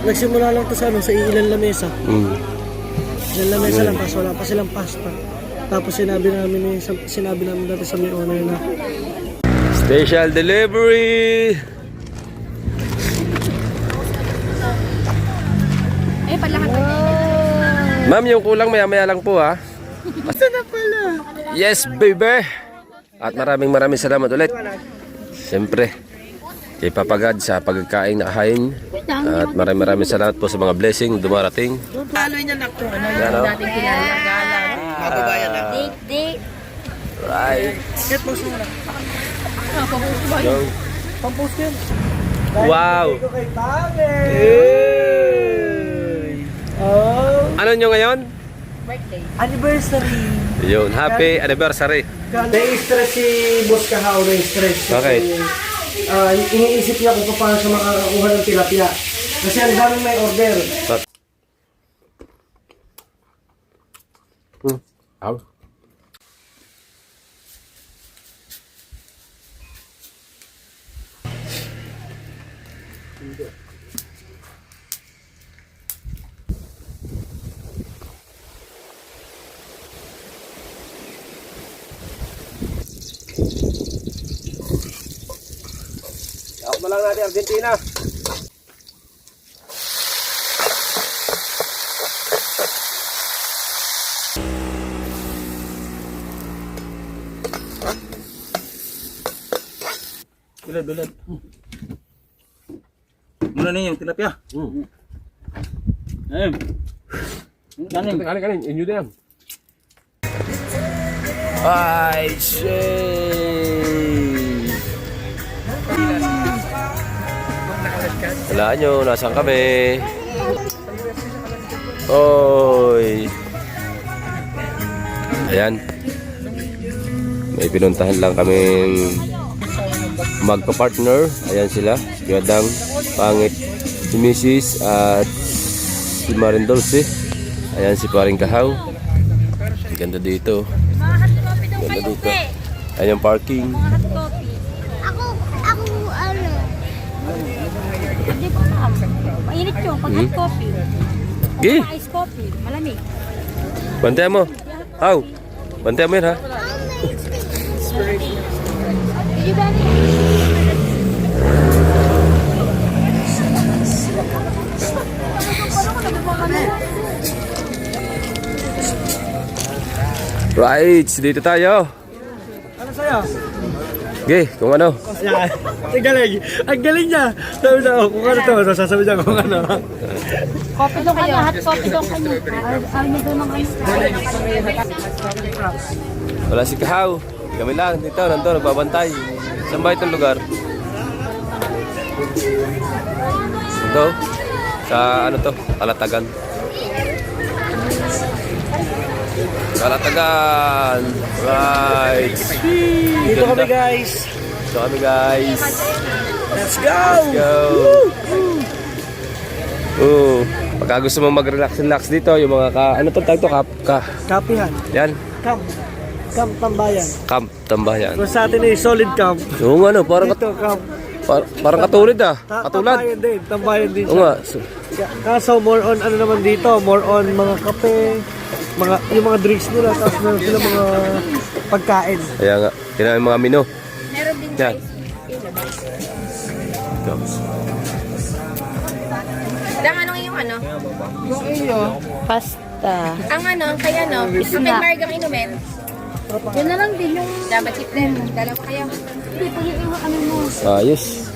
nagsimula lang to sa ano, sa ilan lamesa. Ilan lamesa lang, Okay. tapos wala pa silang pasta. Tapos sinabi namin dati sa may owner na Special delivery! Ay, palahat na. Ma'am, yung kulang maya-maya lang po ha. basta na pala. Yes, baby! At maraming salamat ulit. Siyempre, kay Papa God sa pagkain na kain. At maraming salamat po sa mga blessing dumarating. Ano niya na to? Ano Yan, oh. Dating kinalagalan. Kababayan na. Date. Right. Get post mo na. Yung- Pampost yun. Wow! Ito kay Tage. Hey! Oh. Ano nyo ngayon? Birthday. Anniversary. Yun, happy anniversary. Na-stress si Boss Kahaw, na-stress. Bakit? Iniisip niya kung paano siya makakakuha ng tilapia. Kasi ang daming may order. Ow. Ako na lang natin Argentina. Bilad. Muna na yung tilapia. Ayun. Kanin. Inyo din. Ay, shit. Wala nyo, nasaan kami? Oy. Ayan. May pinuntahan lang kaming magka-partner. Ayan sila. Si Gadang, Pangit, si Mrs. at si Marin Dulce. Ayan si Paring Kahaw. Ang ganda dito. Ganda dito. Ayan yung parking. Ako, ano? Hindi ko alam. Mainit yun, pag hot coffee. Gi, Ice coffee, malamig. bantayan mo. Haw, bantayan mo yun ha. Did you ban it? Right, dito tayo. Ano sa'yo? Gi, kung ano. Yan. Ang galing. Ang galing niya. Sabi niya, oh, kung ano to, sasabi niya kung ano. Coffee daw kayo, hot coffee daw kayo. Ayaw niya daw ng ice. Wala si Kahaw. Kami lang dito, nandun, nagbabantay. Saan ba itong lugar? Ito, sa ano to, Kalatagan. Kalatagan. Right. Dito kami guys. Ito kami guys. Let's go! Let's go. Pagka gusto mo mag-relax dito, yung mga ano to tawag to? Kapihan. Yan, Camp. Camp Tambayan. camp, tambayan. Kung sa atin ay solid camp. Oo nga no, parang, Dito camp. parang katulad ah. Katulad. Tambayan din. Tambayan din Oo siya. nga. Kaso more on ano naman dito, more on mga kape, yung mga drinks nila, tapos meron sila mga pagkain. Kaya nga, kailangan yung mga menu. Meron din Yan. Dang anong iyong ano? Yung iyo, pasta. Ang ano, kaya no, kapit margang inumin. Yan na lang din yung... Dapat chip din. Dalawa kayo. Hindi, pag yung ano mo. Ayos.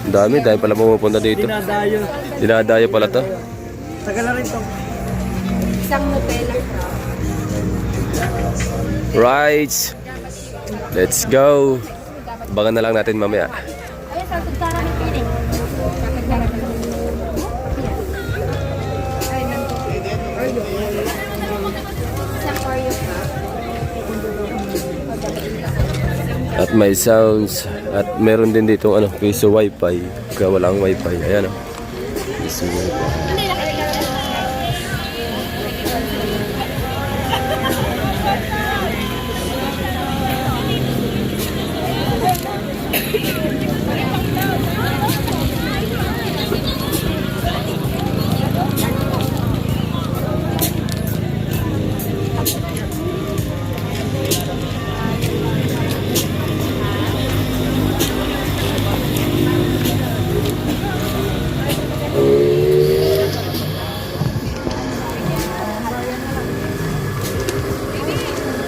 Ang dami, dahil pala pumupunta dito. Dinadayo. Dinadayo pala to. Tagal na rin to. Isang Nutella. Right. Let's go. Abangan na lang natin mamaya. Ayun, sa tugtara ng piling. Isang Oreo. At may sounds. At meron din dito ano, piso wifi. Kaya walang wifi. Ayan o. Piso wifi.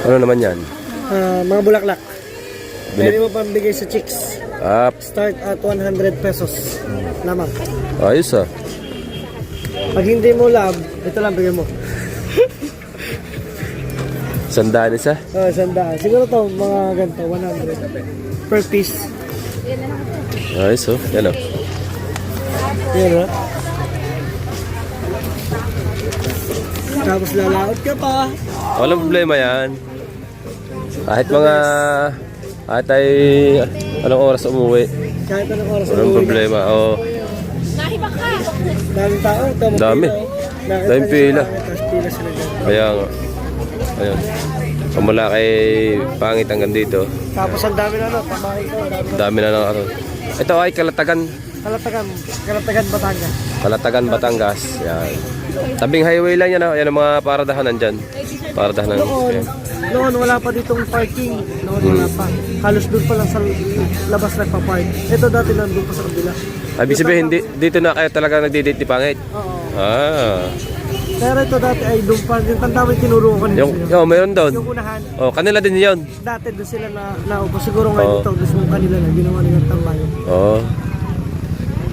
Ano naman yan? Mga bulaklak. Binib- Pwede mo pambigay sa chicks. Start at 100 pesos. Lamang. Ayos ah. Pag hindi mo love, ito lang bigyan mo. Sandaan isa. Sandaan. Siguro to, mga ganito, 100 per piece. Ayos oh. Yan oh. Yan ha. Tapos lalaot ka pa. Walang problema yan. Kahit ay anong oras umuwi. Kahit anong oras Walang umuwi. problema. Oh. Daming tao. Dami. Daming pila. Tapos pila sila dyan. Kaya nga. Ayun. Pamula kay Pangit hanggang dito. Tapos ang dami na ano, pamahay ko. Dami na ng ano. Ito ay Kalatagan. Kalatagan Batangas. Kalatagan, Batangas. Yan. Tabing highway lang yan. Yan ang mga paradahan nandyan. Paradahan ng... Noon wala pa ditong parking. Noon wala pa. Halos doon pa lang sa labas nagpa-park. Ito dati nandun pa sa kabila. Ibig sabihin, dito na kayo talaga nagdidate ni Pangit? Oo. Ah. Pero ito dati ay doon pa. Yung tanda mo yung tinuro ko kanina sa'yo. Mayroon doon. Yung unahan. Oh, kanila din yun. Dati doon sila naupo. Siguro ngayon ito. Gusto mong kanila na. Ginawa nilang tambayan. Oh.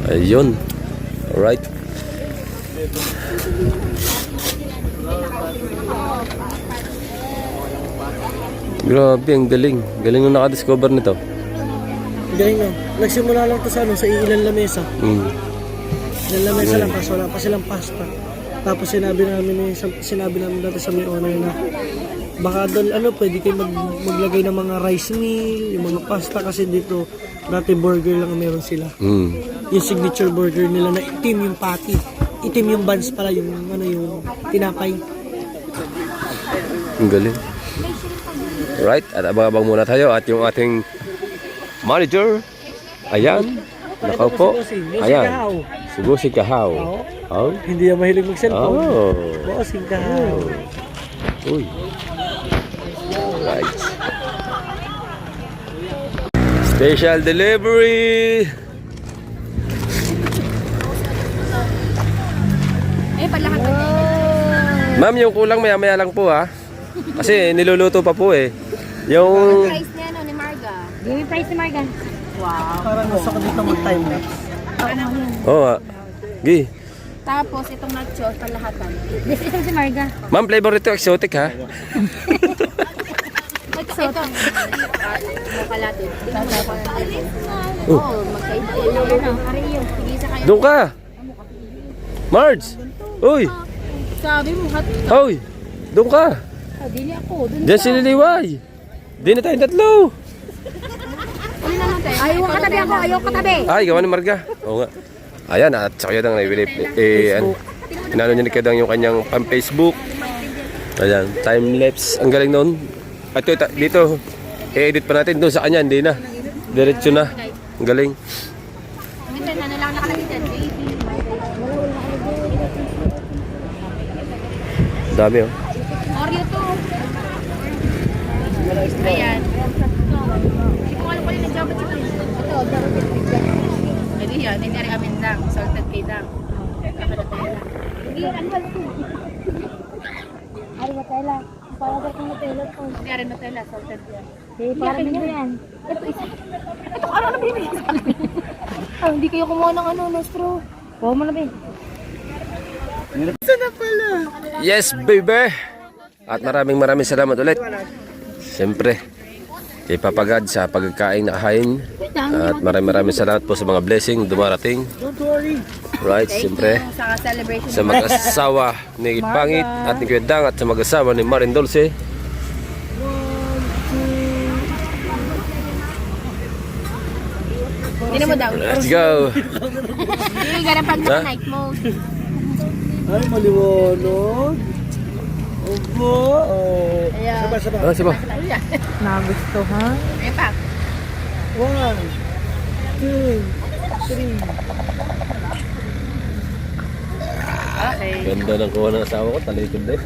Ayun. Alright. Grabe, ang galing. Galing nung nakadiscover nito. Galing no. Nagsimula lang to sa ano, sa ilan lamesa. Ilan lamesa lang, kasi wala pa silang pasta. Tapos sinabi namin dati sa may owner na baka doon ano, pwede kayo maglagay ng mga rice meal, yung mga pasta kasi dito dati burger lang ang meron sila. Yung signature burger nila na itim yung patty. Itim yung buns pala, yung ano yung tinapay. Ang galing. Right, at abang-abang muna tayo at yung ating manager. Ayan. Nakaupo. Ayan. Si Bossing Kahaw. Oh. Hindi yan mahilig mag-cellphone. Oh. Bossing Kahaw. Uy. Right. Special delivery. Palahat na. Ma'am, yung kulang maya-maya lang po ha. Kasi niluluto pa po eh. Yung... Price niya no, ni Marga. Yung price ni Marga. Wow. Parang gusto ko dito mag-time lapse. Oo nga. Gi. Tapos itong nachos, palahatan. This is si Marga. Ma'am, flavor ito exotic ha. Ito. Makalatid. Oh. Oh, magkaiba yun. Ariyo. Tigisa kayo. Doon ka. Marge. Uy. Sabi mo, hot. Uy. Doon ka. Dili ako. Diyan si Liliway. Di na tayong tatlo. Ayaw katabi ako. Ayaw katabi. Ay, gawa ni Marga. Oo nga. Ayan, at sa kaya nang naibili. Inano niya ni Kedang yung kanyang pang-Facebook. Ayan, time-lapse. Ang galing noon. At dito, i-edit pa natin doon sa kanya. Hindi na. Diretso na. Ang galing. Minsan, ano lang nakalagay dyan. Dami oh. Oreo to. Ayan. Hindi ko alam ko yung nagjabat siya. Ito, hindi yan. Hindi rin amin lang. Salted cake lang. Hindi yan. Ano ba ito? Ay, Nutella. Para ba itong Nutella to? Hindi rin Nutella. Salted yan. Para din yan. Ito isa. Ito, ano na binibigay sa akin? Hindi kayo kumuha ng ano, Nostro. Kuha mo na ba Yes, baby! At maraming salamat ulit. Siyempre, kay Papa God sa pagkain na kain. At maraming salamat po sa mga blessing dumarating. Right, siyempre. Sa celebration. Sa mag-asawa ni Pangit at ni Kedang at sa mag-asawa ni Marin Dulce. Hindi mo daw. Let's go! Hindi, ganun pag night mode. Ay, maliwanag. Opo. Sabay. Ah, siapa? Nagustuhan. Ay, pa. 1, 2, 3. Okay. Ganda ng kuha ng asawa ko, talikod din.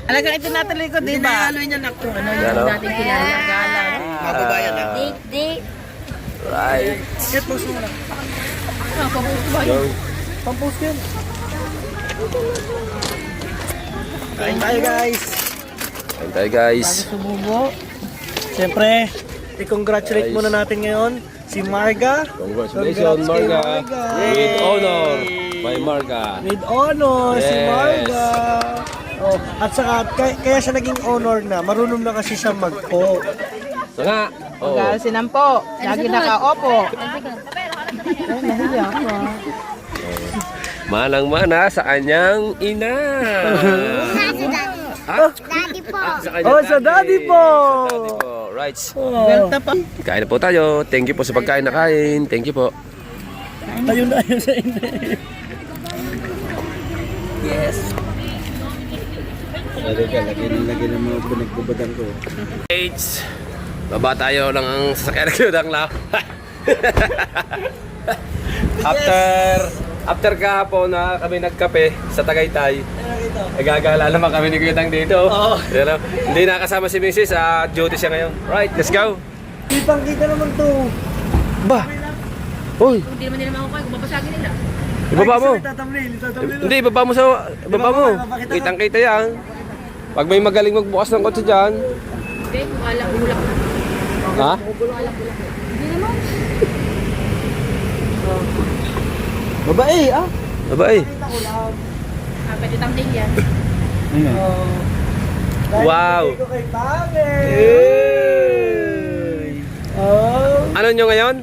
Alagang ito natalikod, di ba? Ano niya na kung ano Gano? natin kinalagalan. Mababayan na. Date. Right. Get mo sila. Go. Pampost yan. Kain tayo guys. Kain tayo guys. Sumubo. Siyempre, i-congratulate muna natin ngayon si Marga. Congratulations, Congrats kay Marga. Marga. With honor by Marga. With honor, si Yes. Marga. Oh, at saka, kaya siya naging honor na. Marunong na kasi siya magpo. So nga. Oo. Galasin po. Lagi naka-opo. Ay, nahiya ako. Manang-mana sa kanyang ina. Ha? Daddy po. Sa kanyang Oh, sa daddy po. Sa daddy po. Right. Galta pa. Kain na po tayo. Thank you po sa pagkain na kain. Thank you po. Ayun na, ayun sa inyo. Lagi na mga pinagbubadang ko. Aids. Baba tayo ng ang sasakyan ng Kyodang Lao. After kahapon na kami nagkape sa Tagaytay, nagagala naman kami ni Kyodang dito. You know? Hindi nakasama si Mrs. Duty siya ngayon. Right, let's go. Ipang kita naman to. Ba? Uy, Hindi naman nila makukuha kung babasagin nila. ibaba mo. Tatamlil. Hindi, ibaba mo sa... Ibaba mo. Kitang-kita yan. Pag may magaling magbukas ng kotse dyan. Hindi, kung alam bulak na. Ha? Hindi naman. Babae, ah. Babae. Pwede thumbnail yan. Wow. Ito kay Bagay. Oh. Ano nyo ngayon?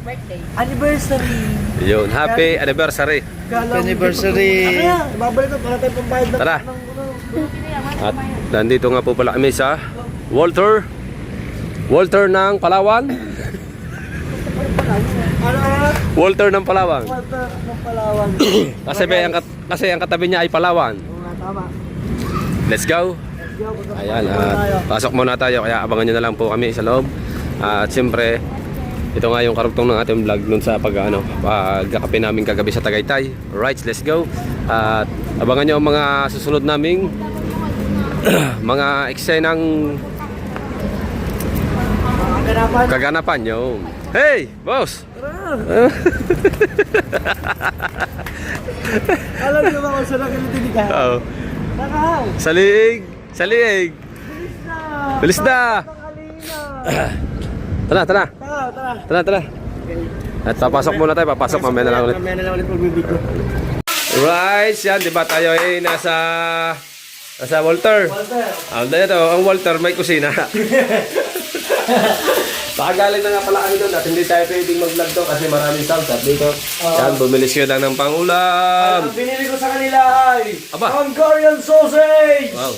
Birthday. Anniversary. Yun, happy anniversary. Anniversary. Kaya, babalik na para tayo pambayad na. Tara. At nandito nga po pala kami sa Walter ng Palawan. Walter ng Palawan. Walter ng Palawan. Kasi ang katabi niya ay Palawan. Oo nga, tama. Let's go. Ayan, pasok muna tayo kaya abangan nyo na lang po kami sa loob. At siyempre, ito nga yung karugtong ng ating vlog nun sa pagkakape namin kagabi sa Tagaytay. Right, let's go. At abangan nyo ang mga susunod naming mga eksenang kaganapan nyo. Hey, boss! Alam niyo ba kung saan ang kilitin ka? Oo. Nakahaw. Saliig! Saliig! Bilis na! Tara, tara! Tara. Tara. At papasok muna tayo, mamaya na lang ulit. Mamaya na lang ulit magbibigyo. Right, yan, di ba tayo ay nasa Walter? Ito, ang Walter may kusina. Baka galing na nga pala kami doon at hindi tayo pwedeng mag-vlog doon kasi maraming sound at dito. Yan, bumili siya lang ng pangulam. Ang binili ko sa kanila ay Aba. Hungarian sausage. Wow.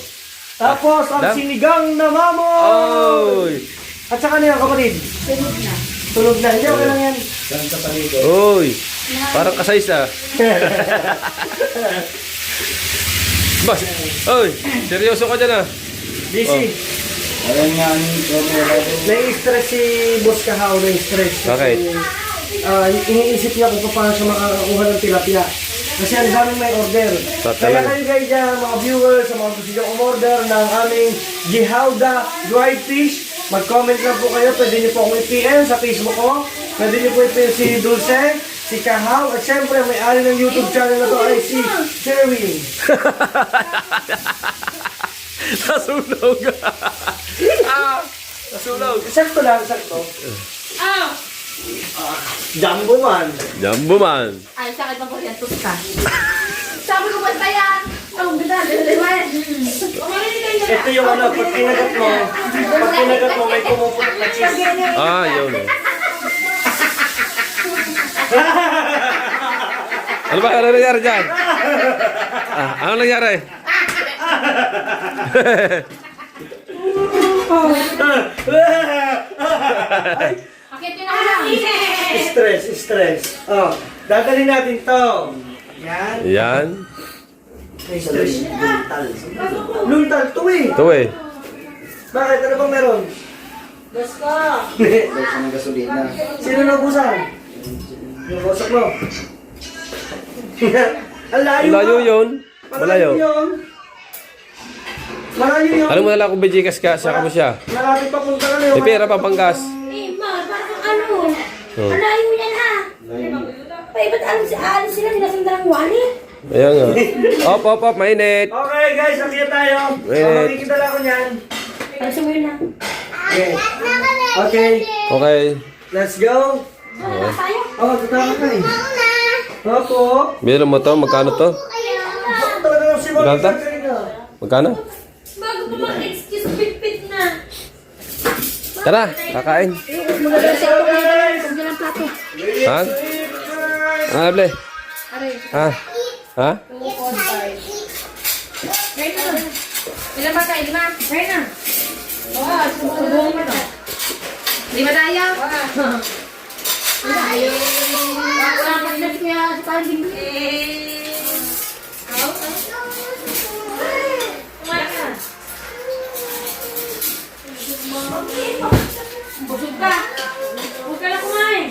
Tapos ang Dam. sinigang na mamon. Oy! At saka niya kapatid. Tulog na. Hindi, okay lang yan. Oy! Parang kasaysa ah. Bas! Oy! Seryoso ka dyan ah. Busy. Ayan nga ang Nai-stress si Boss Kahaw, nai-stress. Bakit? Iniisip niya kung paano siya makakakuha ng tilapia. Kasi ang daming may order. Kaya kayo guys dyan, mga viewers, sa mga gusto nyo umorder ng aming Gihauda dried fish, mag-comment lang po kayo. Pwede nyo po akong i-PM sa Facebook ko. Pwede nyo po i-PM si Dulce, si Kahaw, at syempre may-ari ng YouTube channel na to ay si Sherwin. Nasunog! Nasunog! Sakto lang, sakto. Jumbo man. Jumbo man! Ay, sa akin pa po yan, tuska. Sabi ko, basta yan. Ang ganda, lalaman. Ito yung ano, pag kinagat mo, may pumuputok na cheese. Ah, yun. Ano ba? Ano nangyari dyan? Ano nangyari? Akit yun ako lang. Stress. Oh, dadalhin natin to. Yan. Yan. May stress. Luntal to eh. Ito eh. Bakit? Ano bang meron? Basta. ng gasolina. Sino nabusan? Yung kausap mo. Ang layo. Malayo yun. Malayo yun. Malayo yun. Alam mo na lang kung bejikas ka, saka mo siya. Malapit pa punta ka na. May pera pa panggas. Eh, ma, parang ano? Ang layo yan ha. Ay, ba't alam sila? Nilasandan ng wallet? Ayan nga. Op, mainit. Okay, Okay guys, okay tayo. Wait. Makikidala ko niyan. Alisin mo yun na. Okay. Okay. Okay. Let's go. Tayo. Oh, tatawa ka eh. Opo. Biro mo to, magkano to? Talaga yung simon. Magkano? Magkano? Bago pa mag-excuse, pit-pit na. Tara, kakain. Maganda sa ito ngayon. Kung dyan ang plato. Ha? Ano, Ble? Ha? Ha? Ilan ba tayo? 5? Kaya na. Oo, subuhan mo to. 5 tayo? Wala pa rin kaya sa parang busog ka. Huwag ka lang kumain.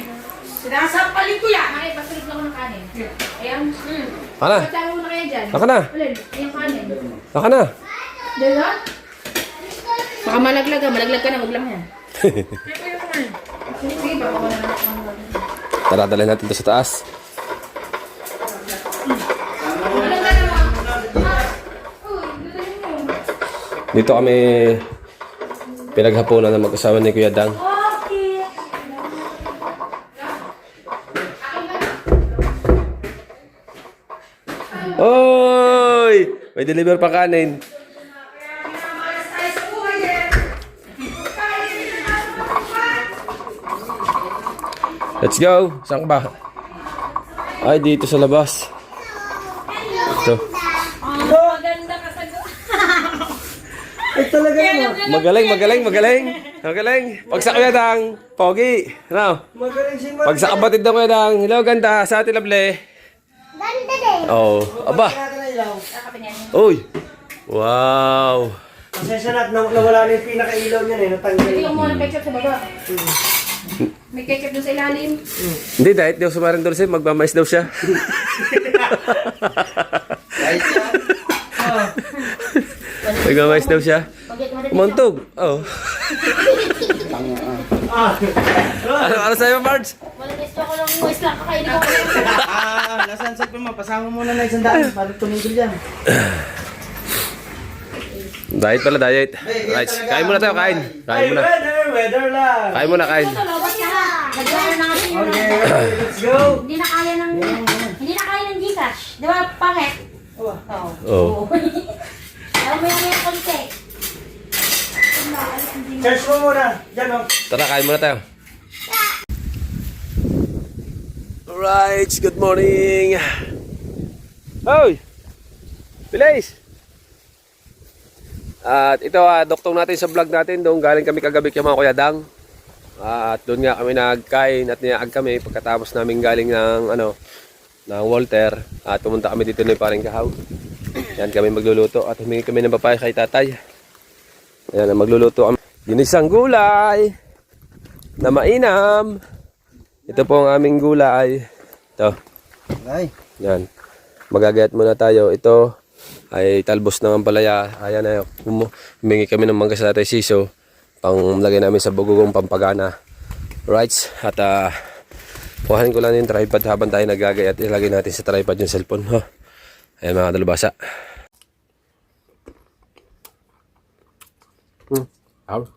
Sinasampalin ko yan. Ay, pasulog lang ako ng kanin. Ayan. Ano? Pagtalo mo na kayo dyan. Naka na. Ulin, yung kanin. Naka na. Dala? Baka malaglag ka. Malaglag ka na. Huwag lang yan. Sige ba? Tara, dalhin natin to sa taas. Dito kami pinaghapunan ng mag-asawa ni Kuya Dang. Oy! May deliver pa kanin. Let's go. Saan ka ba? Ay, dito sa labas. Ito. Ay, talaga naman. Magaling. Pag sa Kuya Dang, pogi. Ano? Magaling si Pag sa kapatid ng Kuya Dang, hello, ganda. Sa atin, Lable. Ganda din. Oh, aba. Uy. Wow. Pasensya na, nawala na yung pinaka-ilaw niya eh. Natanggal. Hindi ko muna ketchup sa baba. May ketchup doon sa ilalim. Hindi, dahil daw sumarin doon siya, magmamais daw siya. Magmamais daw siya. Umantog. Oh. Ano sa'yo, Marge? Walang gusto ko lang mo isla. Kakainin ko kayo. Nasaan sa mo? Pasama muna na 100 para tumigil dyan. Diet pala, diet. Right. Kain muna tayo, kain. Kain muna. Weather lang. Kain muna, kain. Lobas na. Nag-order na kasi yun. Okay, let's go. Hindi na kaya ng Gcash. Di ba, pangit? Oh. Alam mo yung konti. Charge mo muna. Diyan o. Tara, kain muna tayo. Alright, good morning. Hoy! Bilis! At ito, doktong natin sa vlog natin. Doon galing kami kagabi kay mga Kuya Dang. At doon nga kami nagkain at niyaag kami pagkatapos namin galing ng ng Walter. At pumunta kami dito na parang Kahaw. Yan kami magluluto at humingi kami ng papaya kay tatay. Ayan, magluluto kami. Ginisang gulay na mainam. Ito po ang aming gulay. Ito. Ay. Yan. Magagayat muna tayo. Ito ay talbos ng ampalaya. Ayan na. Humingi kami ng mangga sa tatay Siso. Pang lagay namin sa bugugong pampagana. Right. At kuhanin ko lang yung tripod habang tayo nagagayat. Ilagay natin sa tripod yung cellphone. Huh? Ayan mga dalubasa. Ow.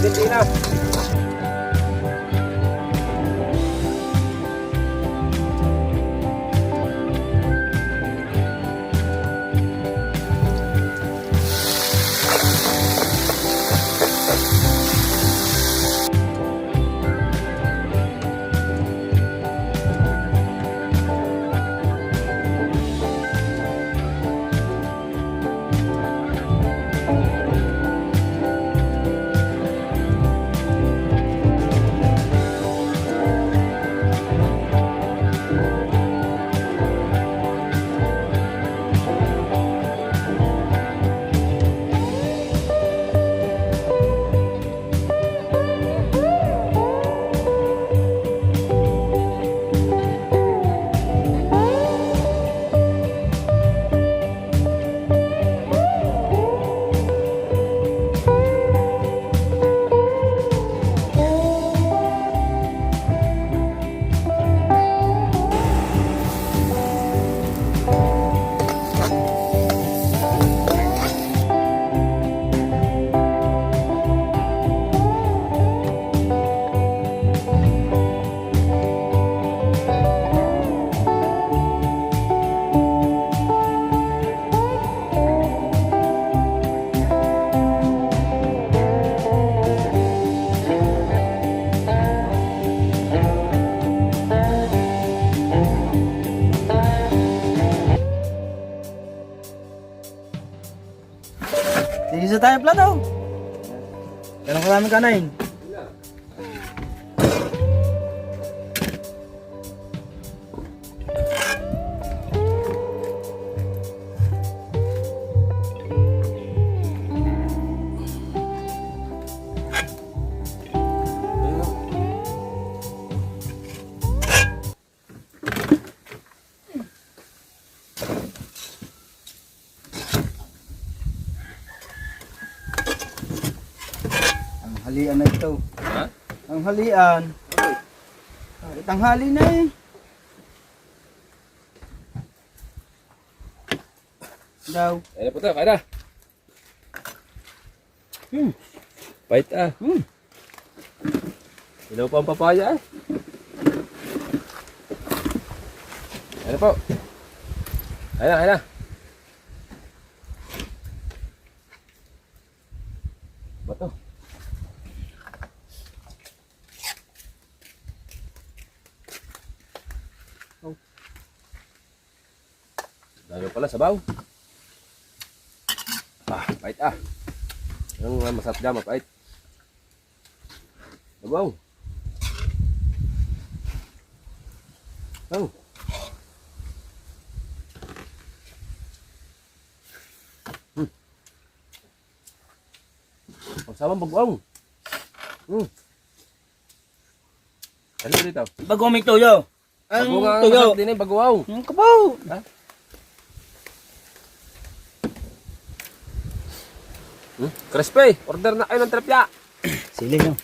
Argentina. Isa tayo plato. Ganun karami kanain. Ang halian na ito. Ha? Ang halian. Tanghali na eh. Daw. Kaya na po tayo, kaya na. Pait ah. Ilaw pa ang papaya eh. Kaya na po. Kaya na, kaya na. Bato. Oh. Dami pala sabaw. Pait ah. Yung masarap dyan, mapait. Sabaw. Oh. Ang samang bagoong. Ano dito? Bago may tuyo. Ang Bago nga tuyo. masarap din eh, bagoong. Ang kapaw. Crispy, order na kayo ng trapya. Sili nyo.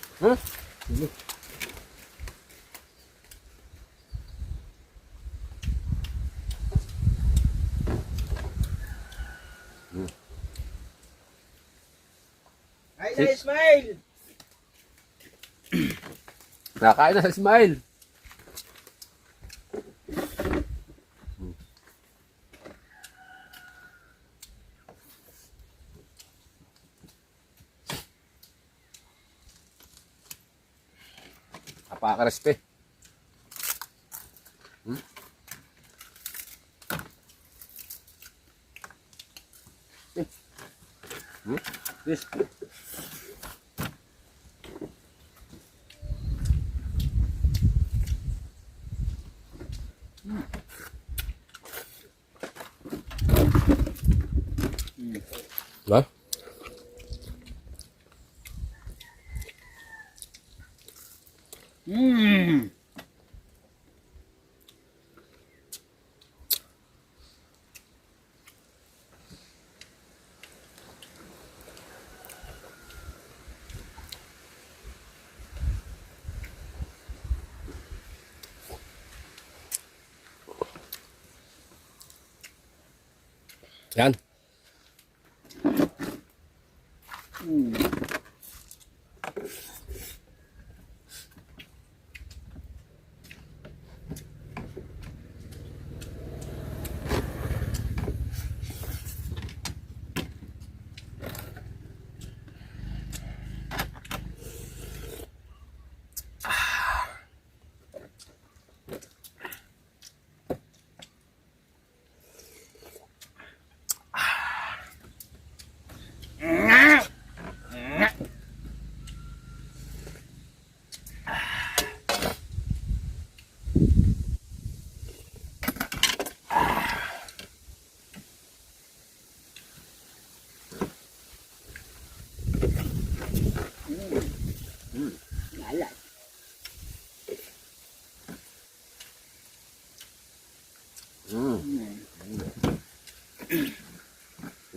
Ay, na Ismail! Nakain na sa Ismail. Napaka-crispy. Yes. Ba? Yan.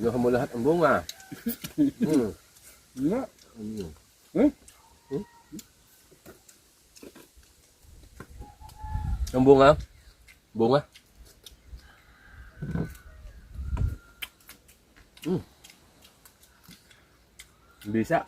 Inuha mo lahat ang bunga. Ang bunga? Bunga? Bisa.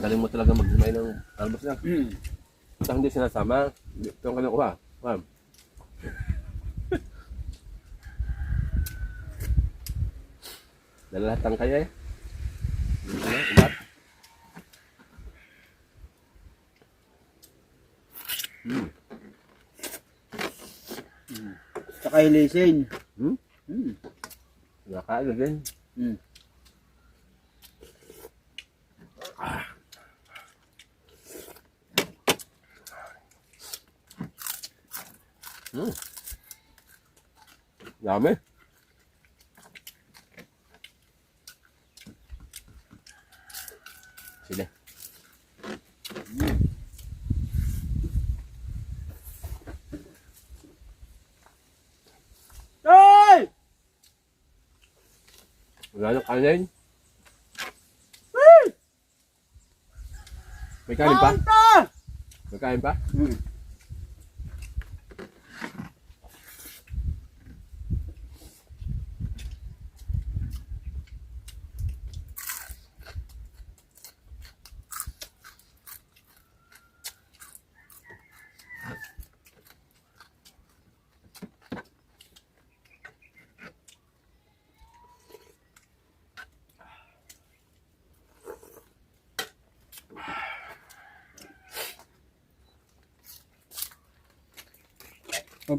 Galing mo talaga maglimay ng talbos na. Ito hindi sinasama. Ito ang kinukuha. Lalatang kaya eh. Umat. Tsaka ilisin. Nakaano din. Hmm. Dami. Sige. Ay! Wala nang kanin. May kanin pa? May kanin pa?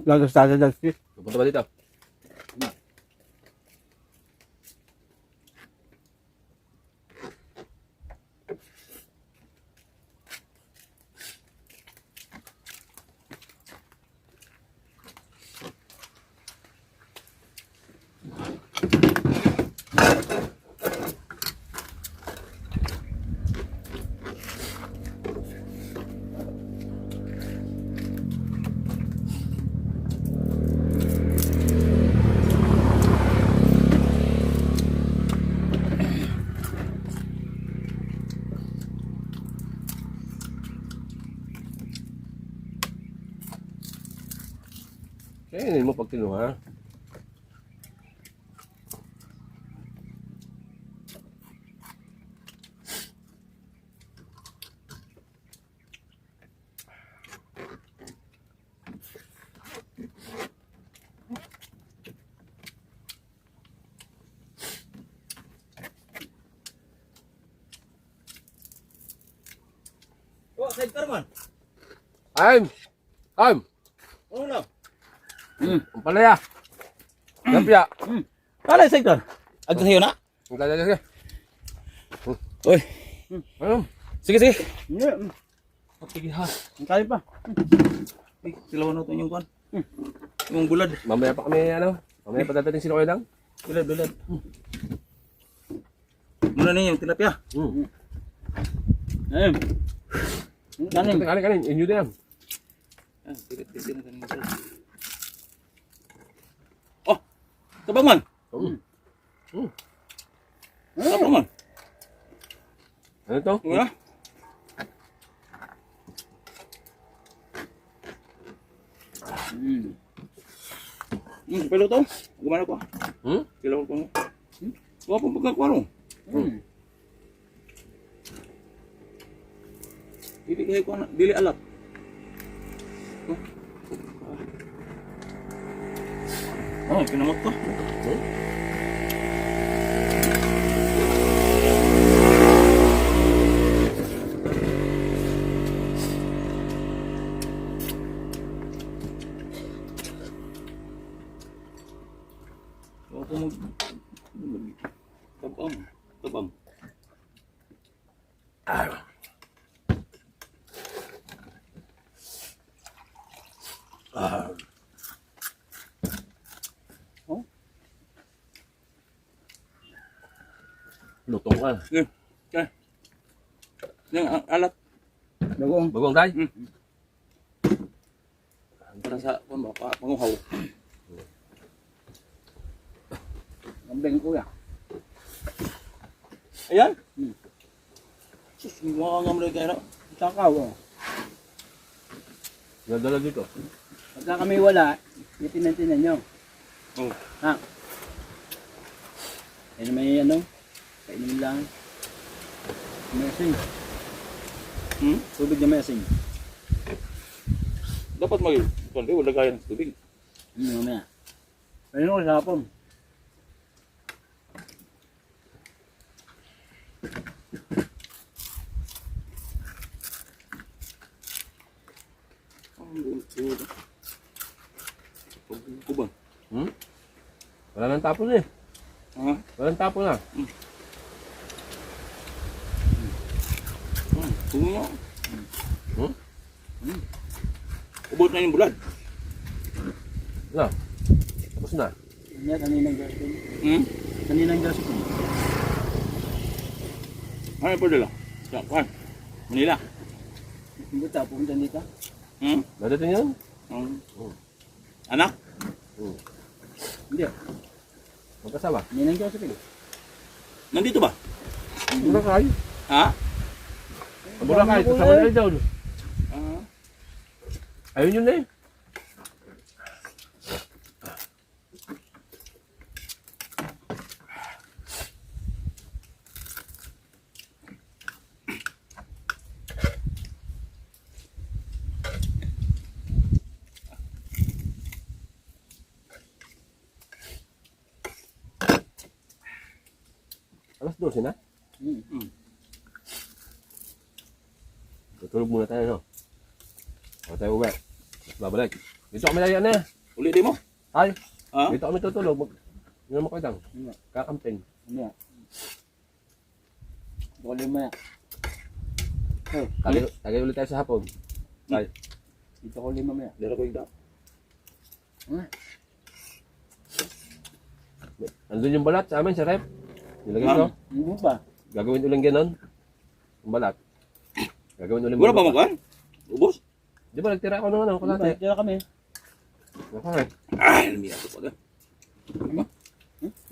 Lalo sa dati. Pupunta ba dito? Eh, hindi mo pag kinuha. Oh, side ka naman. I'm! Ano na? Ang palaya! Lampia! Wala, side ka. Agad sa'yo na? Ang kaya sige. Uy. Ano? Sige, sige. Sige ha. Ang kaya pa. Silawan natin yung kwan. Yung bulad. Mamaya pa kami ano? Mamaya pa dadating sila kayo lang? Bulad. Muna na yung tilapia. Ayun. Kanin. Inyo din yan. Tilit natin yung bulad. Oh! Tabang man! Tabang man! Ano to? Wala? Pelo to? Gumana ko? Silaw ko mo? Wala pong pagkakwaro. Dili ko na, dili alat. Oh, pinamot ko. Ako mag... Tabang. Lutong ka. Yung alat. Bagong tayo? Para sa panguhaw. Gambling ko ya. Ayan. Sus, mga ngamlay kayo na. Takaw. Nadala dito. Pagka kami wala, itinan nyo. Oh. Ha? Yan may ano? Kainin lang. May asin. Tubig na may asin. Dapat kundi wala gaya ng tubig. Mamaya. Ayun ko sa hapon. Kubang. Hmm? Wala nang tapon eh. Ha? Walang tapon na. Tungo mo. Hmm? Ubot na yung bulad. Na. Tapos na. Yan, kaninang gasol. Hmm? Kaninang gasol. Ano po dala? Sa Kwan? Manila? Hindi ta, pumunta dito. Hmm? Nadating yun? Anak? Hindi. Magkasama? Kaninang gasol. Nandito ba? Boracay. Ha? Boracay. Kasama na daw. Ah. Ayun yun eh. Alas 12 na? Tutulog muna tayo, no? Huwag tayo uwi. Babalik. Dito kami layan na. Uli di mo? Ay, Ha? dito kami tutulog. Yun naman kayo kakamping. Hindi. Bukali mo yan. Tagay ulit tayo sa hapon. Ay, Dito ko lima mo yan. Dala ko yung dap. andun yung balat sa amin, sa rep. Nilagay Ma'am. ko. Hindi ba? Gagawin uling ganon. Yung balat. Gagawin uling Wala ba mo Kwan? Ubos? Di ba nagtira ako ng ano? Kalate. Tira kami. Okay. Ay, lumiya ko pala.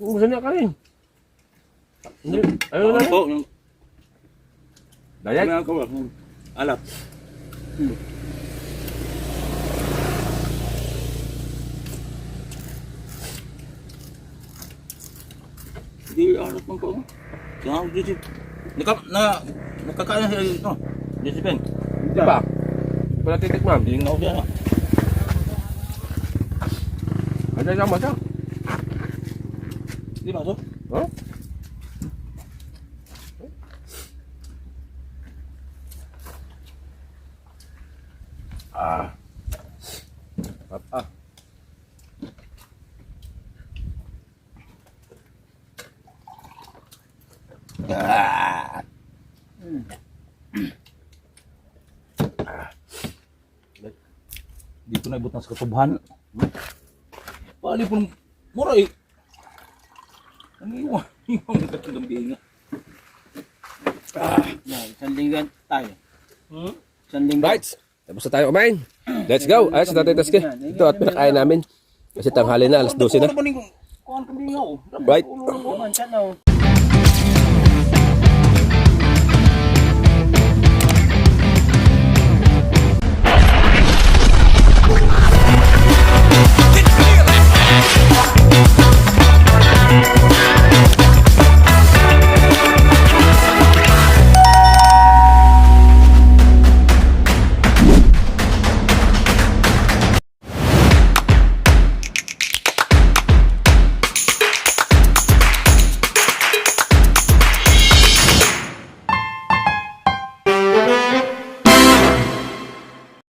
Umusan niya kain. Hindi. Ayun na. Ito, yung Dayag. mga kawal. Alap. Hindi, alap man ko. Kaya ako dito. Nakakain na siya ito. Dito, Ben. Di ba? Wala titikmam. Hindi nga ako dyan. Ano yung masa? Hindi ba ito? Huh? Ah. Ah. Dito na ibutang sa katubahan. Pali po mura eh. Ang iwan. Iwan mo kasi ng binga. Yan, isang linggo tayo. Isang linggo. Right. Tapos na tayo kumain. Let's go. Ayos na tayo taske. Ito at pinakain namin. Kasi tanghali na, alas 12 na. Ano ba ning kuhan kang binga ko? Right. Naman, siya na.